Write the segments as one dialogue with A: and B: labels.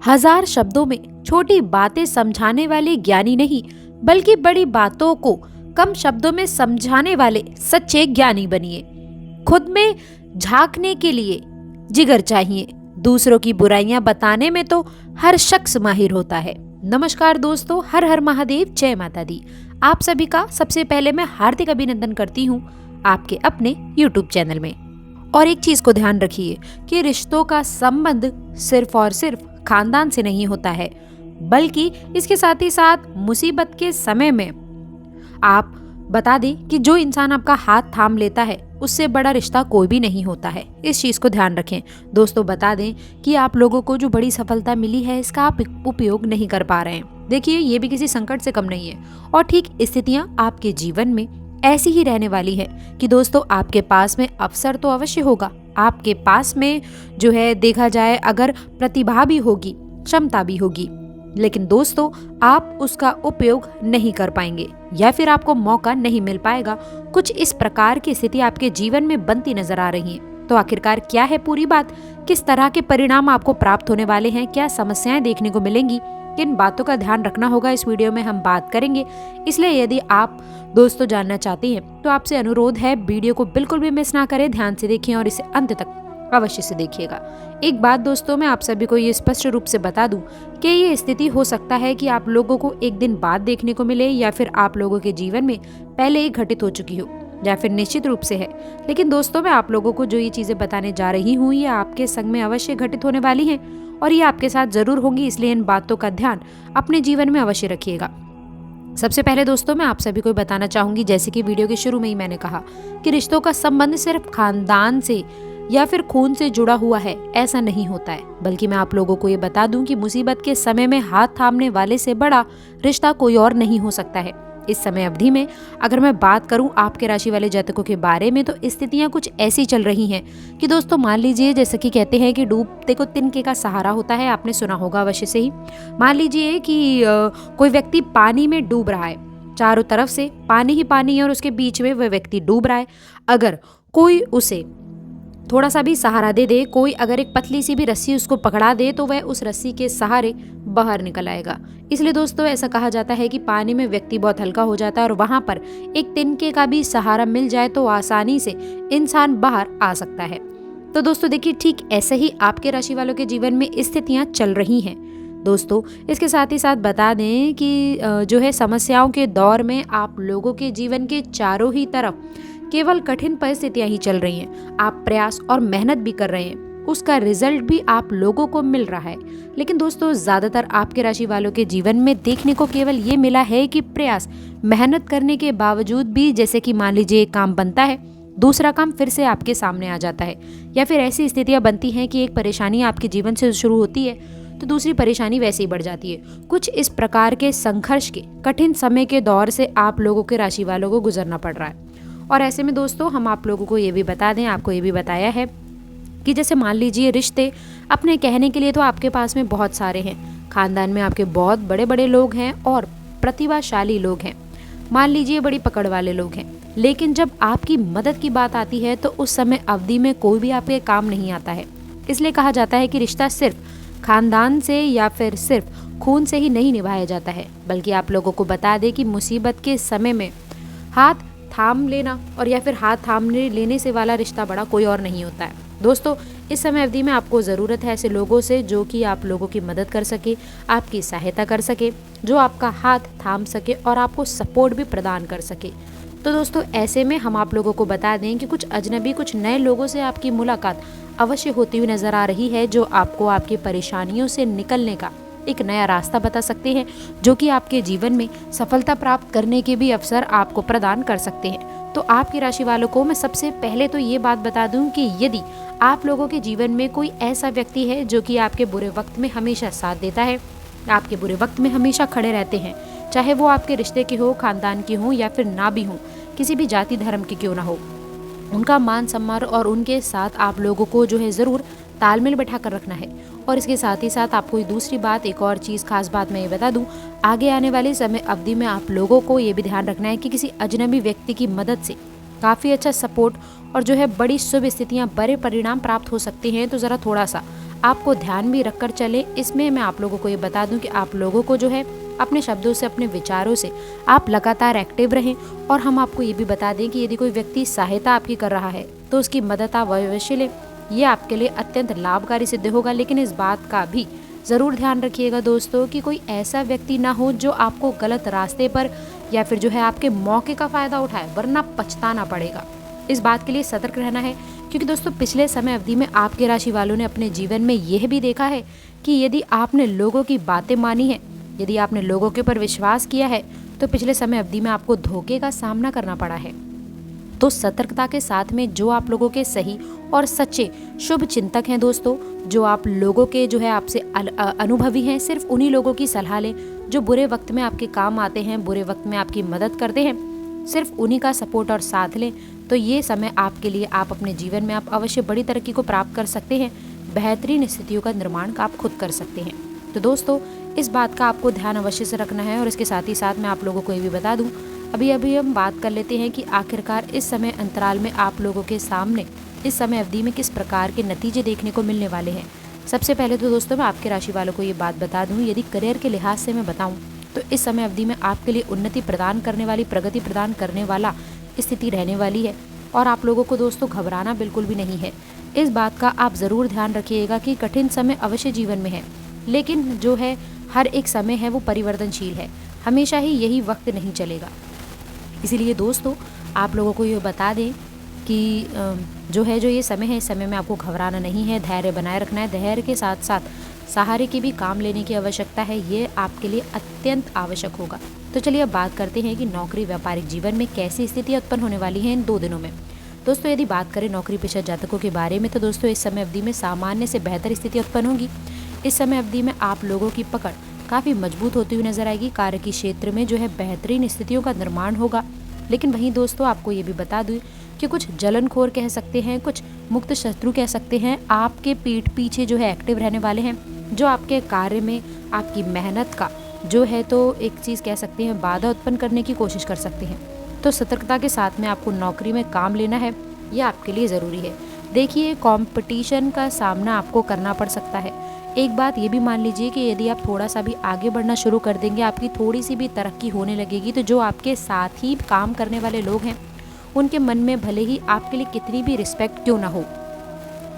A: हजार शब्दों में छोटी बातें समझाने वाले ज्ञानी नहीं, बल्कि बड़ी बातों को कम शब्दों में समझाने वाले सच्चे ज्ञानी बनिए। खुद में झांकने के लिए जिगर चाहिए, दूसरों की बुराइयां बताने में तो हर शख्स माहिर होता है। नमस्कार दोस्तों, हर हर महादेव, जय माता दी। आप सभी का सबसे पहले मैं हार्दिक अभिनंदन करती हूँ आपके अपने YouTube चैनल में। और एक चीज को ध्यान रखिए कि रिश्तों का संबंध सिर्फ और सिर्फ खानदान से नहीं होता है, बल्कि इसके साथ ही साथ मुसीबत के समय में आप बता दें कि जो इंसान आपका हाथ थाम लेता है उससे बड़ा रिश्ता कोई भी नहीं होता है। इस चीज को ध्यान रखें दोस्तों। बता दें कि आप लोगों को जो बड़ी सफलता मिली है इसका आप उपयोग नहीं कर पा रहे हैं। देखिए, ये भी किसी संकट से कम नहीं है और ठीक स्थितियां आपके जीवन में ऐसी ही रहने वाली है कि दोस्तों आपके पास में अवसर तो अवश्य होगा, आपके पास में जो है देखा जाए अगर प्रतिभा भी होगी, क्षमता भी होगी, लेकिन दोस्तों आप उसका उपयोग नहीं कर पाएंगे या फिर आपको मौका नहीं मिल पाएगा। कुछ इस प्रकार की स्थिति आपके जीवन में बनती नजर आ रही है। तो आखिरकार क्या है पूरी बात, किस तरह के परिणाम आपको प्राप्त होने वाले हैं, क्या समस्याएं देखने को मिलेंगी, किन बातों का ध्यान रखना होगा, इस वीडियो में हम बात करेंगे। इसलिए यदि आप दोस्तों जानना चाहती हैं तो आपसे अनुरोध है वीडियो को बिल्कुल भी मिस ना करें, ध्यान से देखें और इसे अंत तक अवश्य से देखिएगा। एक बात दोस्तों, मैं आप सभी को ये स्पष्ट रूप से बता दूं कि ये स्थिति हो सकता है कि आप लोगों को एक दिन बाद देखने को मिले या फिर आप लोगों के जीवन में पहले ही घटित हो चुकी हो या फिर निश्चित रूप से है। लेकिन दोस्तों मैं आप लोगों को जो ये चीजें बताने जा रही हूँ ये आपके संग में अवश्य घटित होने वाली हैं और ये आपके साथ जरूर होंगी, इसलिए इन बातों का ध्यान अपने जीवन में अवश्य रखिएगा। सबसे पहले दोस्तों मैं आप सभी को बताना चाहूंगी, जैसे कि वीडियो के शुरू में ही मैंने कहा कि रिश्तों का संबंध सिर्फ खानदान से या फिर खून से जुड़ा हुआ है, ऐसा नहीं होता है। बल्कि मैं आप लोगों को ये बता दूं कि मुसीबत के समय में हाथ थामने वाले से बड़ा रिश्ता कोई और नहीं हो सकता है। इस समय अवधि में अगर मैं बात करूं आपके राशि वाले जातकों के बारे में, तो स्थितियां कुछ ऐसी चल रही हैं कि दोस्तों मान लीजिए, जैसे कि कहते हैं कि डूबते को तिनके का सहारा होता है, आपने सुना होगा अवश्य से ही। मान लीजिए कि कोई व्यक्ति पानी में डूब रहा है, चारों तरफ से पानी ही पानी है और उसके बीच में वह व्यक्ति डूब रहा है। अगर कोई उसे थोड़ा सा भी सहारा दे दे, कोई अगर एक पतली सी भी रस्सी उसको पकड़ा दे, तो वह उस रस्सी के सहारे बाहर निकल आएगा। इसलिए दोस्तों ऐसा कहा जाता है कि पानी में व्यक्ति बहुत हल्का हो जाता है और वहां पर एक तिनके का भी सहारा मिल जाए तो आसानी से इंसान बाहर आ सकता है। तो दोस्तों देखिए, ठीक ऐसे ही आपके राशि वालों के जीवन में स्थितियां चल रही हैं दोस्तों। इसके साथ ही साथ बता दें कि जो है समस्याओं के दौर में आप लोगों के जीवन के चारों ही तरफ केवल कठिन परिस्थितियां ही चल रही हैं। आप प्रयास और मेहनत भी कर रहे हैं, उसका रिजल्ट भी आप लोगों को मिल रहा है। लेकिन दोस्तों ज्यादातर आपके राशि वालों के जीवन में देखने को केवल ये मिला है कि प्रयास मेहनत करने के बावजूद भी, जैसे कि मान लीजिए एक काम बनता है, दूसरा काम फिर से आपके सामने आ जाता है, या फिर ऐसी स्थितियां बनती हैं कि एक परेशानी आपके जीवन से शुरू होती है तो दूसरी परेशानी वैसे ही बढ़ जाती है। कुछ इस प्रकार के संघर्ष के कठिन समय के दौर से आप लोगों के राशि वालों को गुजरना पड़ रहा है। और ऐसे में दोस्तों हम आप लोगों को ये भी बता दें, आपको ये भी बताया है कि जैसे मान लीजिए रिश्ते अपने कहने के लिए तो आपके पास में बहुत सारे हैं, खानदान में आपके बहुत बड़े बड़े लोग हैं और प्रतिभाशाली लोग हैं, मान लीजिए बड़ी पकड़ वाले लोग हैं। लेकिन जब आपकी मदद की बात आती है तो उस समय अवधि में कोई भी आपके काम नहीं आता है। इसलिए कहा जाता है कि रिश्ता सिर्फ खानदान से या फिर सिर्फ खून से ही नहीं निभाया जाता है, बल्कि आप लोगों को बता दें कि मुसीबत के समय में हाथ थाम लेना और या फिर हाथ थामने लेने से वाला रिश्ता बड़ा कोई और नहीं होता है। दोस्तों इस समय अवधि में आपको ज़रूरत है ऐसे लोगों से जो कि आप लोगों की मदद कर सके, आपकी सहायता कर सके, जो आपका हाथ थाम सके और आपको सपोर्ट भी प्रदान कर सके। तो दोस्तों ऐसे में हम आप लोगों को बता दें कि कुछ अजनबी, कुछ नए लोगों से आपकी मुलाकात अवश्य होती हुई नज़र आ रही है, जो आपको आपकी परेशानियों से निकलने का एक नया रास्ता बता सकते हैं, जो कि आपके जीवन में सफलता प्राप्त करने के भी अवसर आपको प्रदान कर सकते हैं। तो आपकी राशि वालों को मैं सबसे पहले तो ये बात बता दूं कि यदि आप लोगों के जीवन में कोई ऐसा व्यक्ति है जो कि आपके बुरे वक्त में हमेशा साथ देता है, आपके बुरे वक्त में हमेशा खड़े रहते हैं, चाहे वो आपके रिश्ते के हो, खानदान के हो या फिर ना भी हो, किसी भी जाति धर्म के क्यों ना हो, उनका मान सम्मान और उनके साथ आप लोगों को जो है ज़रूर तालमेल बैठा कर रखना है। और इसके साथ ही साथ आपको दूसरी बात, एक और चीज़, खास बात मैं ये बता दूं, आगे आने वाले समय अवधि में आप लोगों को ये भी ध्यान रखना है कि किसी अजनबी व्यक्ति की मदद से काफ़ी अच्छा सपोर्ट और जो है बड़ी शुभ स्थितियां, बड़े परिणाम प्राप्त हो सकते हैं। तो ज़रा थोड़ा सा आपको ध्यान भी रखकर चले। इसमें मैं आप लोगों को ये बता दूं कि आप लोगों को जो है अपने शब्दों से, अपने विचारों से आप लगातार एक्टिव रहें। और हम आपको ये भी बता दें कि यदि कोई व्यक्ति सहायता आपकी कर रहा है तो उसकी मदद आप अवश्य लें। ये आपके लिए अत्यंत लाभकारी सिद्ध होगा। लेकिन इस बात का भी ज़रूर ध्यान रखिएगा दोस्तों कि कोई ऐसा व्यक्ति ना हो जो आपको गलत रास्ते पर या फिर जो है आपके मौके का फ़ायदा उठाए, वरना पछताना पड़ेगा। इस बात के लिए सतर्क रहना है, क्योंकि दोस्तों पिछले समय अवधि में आपके राशि वालों ने अपने जीवन में यह भी देखा है कि यदि आपने लोगों की बातें मानी है, यदि आपने लोगों के ऊपर विश्वास किया है, तो पिछले समय अवधि में आपको धोखे का सामना करना पड़ा है। तो सतर्कता के साथ में जो आप लोगों के सही और सच्चे शुभ चिंतक हैं दोस्तों, जो आप लोगों के जो है आपसे अनुभवी हैं, सिर्फ उन्हीं लोगों की सलाह लें जो बुरे वक्त में आपके काम आते हैं, बुरे वक्त में आपकी मदद करते हैं। सिर्फ उन्हीं का सपोर्ट और साथ लें, तो ये समय आपके लिए, आप अपने जीवन में आप अवश्य बड़ी तरक्की को प्राप्त कर सकते हैं। बेहतरीन स्थितियों का निर्माण आप खुद कर सकते हैं। तो दोस्तों इस बात का आपको ध्यान अवश्य से रखना है। और इसके साथ ही साथ मैं आप लोगों को ये भी बता दूं, अभी हम बात कर लेते हैं कि आखिरकार इस समय अंतराल में आप लोगों के सामने इस समय अवधि में किस प्रकार के नतीजे देखने को मिलने वाले हैं। सबसे पहले तो दोस्तों मैं आपके राशि वालों को ये बात बता दूं, यदि करियर के लिहाज से मैं बताऊं तो इस समय अवधि में आपके लिए उन्नति प्रदान करने वाली, प्रगति प्रदान करने वाला स्थिति रहने वाली है। और आप लोगों को दोस्तों घबराना बिल्कुल भी नहीं है। इस बात का आप ज़रूर ध्यान रखिएगा कि कठिन समय अवश्य जीवन में है, लेकिन जो है हर एक समय है वो परिवर्तनशील है, हमेशा ही यही वक्त नहीं चलेगा। इसीलिए दोस्तों आप लोगों को ये बता दें कि जो ये समय है, इस समय में आपको घबराना नहीं है, धैर्य बनाए रखना है। धैर्य के साथ साथ सहारे की भी काम लेने की आवश्यकता है, ये आपके लिए अत्यंत आवश्यक होगा। तो चलिए अब बात करते हैं कि नौकरी व्यापारिक जीवन में कैसी स्थितियाँ उत्पन्न होने वाली हैं इन 2 दिनों में। दोस्तों यदि बात करें नौकरी पेशा जातकों के बारे में, तो दोस्तों इस समय अवधि में सामान्य से बेहतर स्थिति उत्पन्न होगी। इस समय अवधि में आप लोगों की पकड़ काफ़ी मजबूत होती हुई नजर आएगी। कार्य की क्षेत्र में जो है बेहतरीन स्थितियों का निर्माण होगा। लेकिन वहीं दोस्तों आपको ये भी बता दूं कि कुछ जलनखोर कह सकते हैं, कुछ मुक्त शत्रु कह सकते हैं, आपके पीठ पीछे जो है एक्टिव रहने वाले हैं, जो आपके कार्य में आपकी मेहनत का जो है तो एक चीज़ कह सकते हैं बाधा उत्पन्न करने की कोशिश कर सकते हैं। तो सतर्कता के साथ में आपको नौकरी में काम लेना है, यह आपके लिए ज़रूरी है। देखिए कंपटीशन का सामना आपको करना पड़ सकता है। एक बात ये भी मान लीजिए कि यदि आप थोड़ा सा भी आगे बढ़ना शुरू कर देंगे, आपकी थोड़ी सी भी तरक्की होने लगेगी, तो जो आपके साथ ही काम करने वाले लोग हैं उनके मन में भले ही आपके लिए कितनी भी रिस्पेक्ट क्यों ना हो,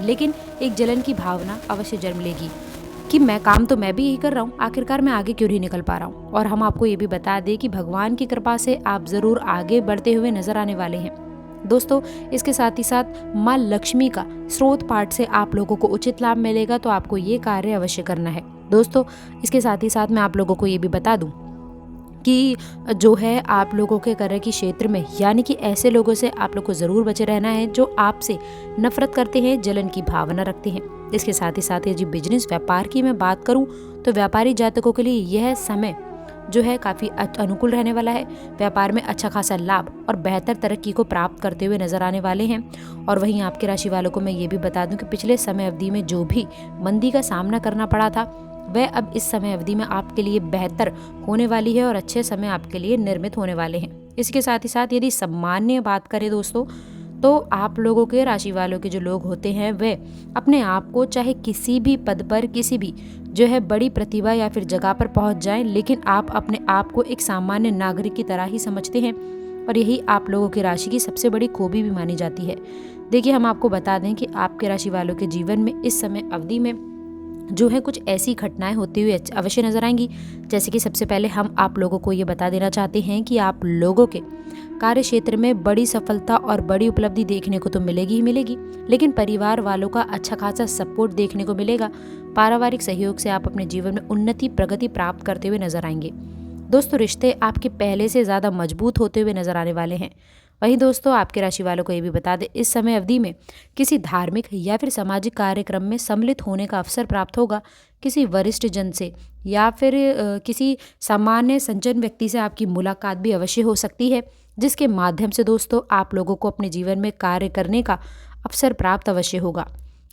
A: लेकिन एक जलन की भावना अवश्य जन्म लेगी कि मैं काम तो मैं भी यही कर रहा हूँ, आखिरकार मैं आगे क्यों नहीं निकल पा रहा हूँ। और हम आपको ये भी बता दें कि भगवान की कृपा से आप ज़रूर आगे बढ़ते हुए नजर आने वाले हैं। दोस्तों इसके साथ ही साथ माँ लक्ष्मी का स्रोत पाठ से आप लोगों को उचित लाभ मिलेगा, तो आपको ये कार्य अवश्य करना है। दोस्तों इसके साथ ही साथ मैं आप लोगों को ये भी बता दूं कि जो है आप लोगों के कार्य की क्षेत्र में, यानी कि ऐसे लोगों से आप लोग को ज़रूर बचे रहना है जो आपसे नफरत करते हैं, जलन की भावना रखते हैं। इसके साथ ही साथ यदि बिजनेस व्यापार की मैं बात करूं तो व्यापारी जातकों के लिए यह समय जो है काफ़ी अनुकूल रहने वाला है। व्यापार में अच्छा खासा लाभ और बेहतर तरक्की को प्राप्त करते हुए नजर आने वाले हैं। और वहीं आपके राशि वालों को मैं ये भी बता दूं कि पिछले समय अवधि में जो भी मंदी का सामना करना पड़ा था, वह अब इस समय अवधि में आपके लिए बेहतर होने वाली है और अच्छे समय आपके लिए निर्मित होने वाले हैं। इसके साथ ही साथ यदि सामान्य बात करें दोस्तों, तो आप लोगों के राशि वालों के जो लोग होते हैं वे अपने आप को चाहे किसी भी पद पर, किसी भी जो है बड़ी प्रतिभा या फिर जगह पर पहुंच जाएं, लेकिन आप अपने आप को एक सामान्य नागरिक की तरह ही समझते हैं। और यही आप लोगों की राशि की सबसे बड़ी खूबी भी मानी जाती है। देखिए हम आपको बता दें कि आपके राशि वालों के जीवन में इस समय अवधि में जो है कुछ ऐसी घटनाएं होती हुई अवश्य नजर आएंगी। जैसे कि सबसे पहले हम आप लोगों को ये बता देना चाहते हैं कि आप लोगों के कार्य क्षेत्र में बड़ी सफलता और बड़ी उपलब्धि देखने को तो मिलेगी ही मिलेगी, लेकिन परिवार वालों का अच्छा खासा सपोर्ट देखने को मिलेगा। पारिवारिक सहयोग से आप अपने जीवन में उन्नति, प्रगति प्राप्त करते हुए नजर आएंगे। दोस्तों रिश्ते आपके पहले से ज़्यादा मजबूत होते हुए नजर आने वाले हैं। वहीं दोस्तों आपके राशि वालों को ये भी बता दें, इस समय अवधि में किसी धार्मिक या फिर सामाजिक कार्यक्रम में सम्मिलित होने का अवसर प्राप्त होगा। किसी वरिष्ठ जन से या फिर किसी सामान्य सज्जन व्यक्ति से आपकी मुलाकात भी अवश्य हो सकती है, जिसके माध्यम से दोस्तों आप लोगों को अपने जीवन में कार्य करने का अवसर प्राप्त अवश्य होगा।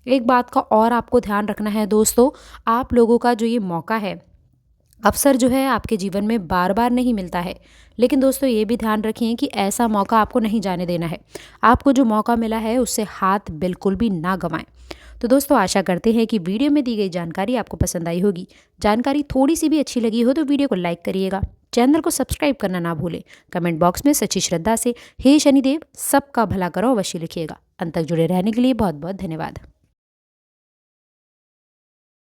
A: एक बात का और आपको ध्यान रखना है दोस्तों, आप लोगों का जो ये मौका है, अवसर जो है आपके जीवन में बार बार नहीं मिलता है, लेकिन दोस्तों ये भी ध्यान रखें कि ऐसा मौका आपको नहीं जाने देना है। आपको जो मौका मिला है उससे हाथ बिल्कुल भी ना गंवाएं। तो तो दोस्तों आशा करते हैं कि वीडियो में दी गई जानकारी आपको पसंद आई होगी। जानकारी थोड़ी सी भी अच्छी लगी हो तो वीडियो को लाइक करिएगा, चैनल को सब्सक्राइब करना ना भूलें। कमेंट बॉक्स में सच्ची श्रद्धा से हे शनिदेव सबका भला करो अवश्य लिखिएगा। अंत तक जुड़े रहने के लिए बहुत बहुत धन्यवाद।